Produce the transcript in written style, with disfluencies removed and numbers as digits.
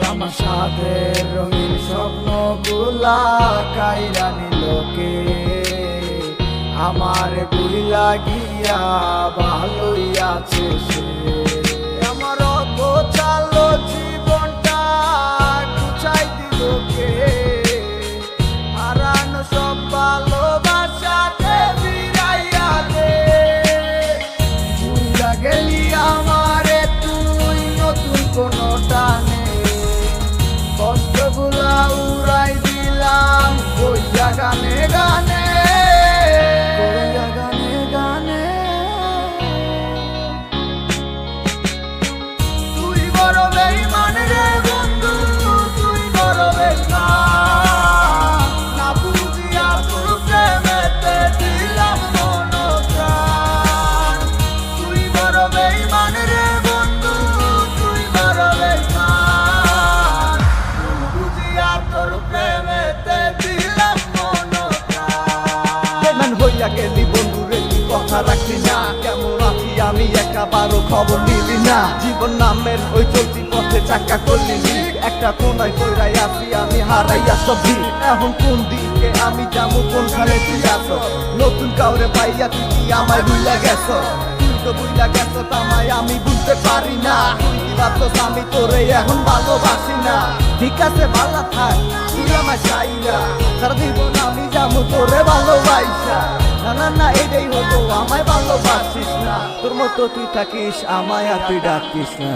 আমার সাথে রঙিন স্বপ্নগুলা কাইরা নিলোকে, আমার গুলা গিয়া ভালোই আছে সে। আমার গোছালো জীবনটা গুছাই দিলোকে, হারানো সব ভালোবাসাতে ফিরাইয়া দে। ভুইলা গেলি আমারে তুই নতুন কোনো টানে, কষ্টগুলা উড়াই দিলাম কইয়া গানে গানে, কইয়া গানে গানে। তুই বড় বেঈমান রে বন্ধু, তুই বড় বেঈমান, না বুঝিয়া তোর প্রেমেতে দিলাম মন প্রাণ। তুই বড় বেঈমান রে বন্ধু, তুই বড় বেঈমান, বুঝিয়া তোর প্রেমেতে দিলাম মন প্রাণ। বেঈমান হইয়া গেলি বন্ধু রে, তুই কথা রাখলি না। কেমন আছি আমি একাবারও খবর নিলি না। জীবন নামের ওই চলতি পথে চাকা করলি লিক, একটা কোনায় কইরাই আছি আমি হারাইয়া সব দিক। এখন কোন দিকে আমি যাবো, কোনখানে তুই আছো? নতুন কাউরে পাইয়া তুই কি আমায় ভুইলা গেছো? তুই তো ভুইলা গেছো আমায় আমি বুঝতে পারি না। তুই কি ভাবছস আমি তোরে এখন ভালোবাসি না? ঠিক আছে ভালো থাক, তুই আমায় চাই না। সারা জীবন আমি যাবো তোরে ভালোবাসা। না না না এটাই হতো, আমায় ভালোবাসিস না। তোর মতো তুই থাকিস আমায় আর তুই ডাকিস না।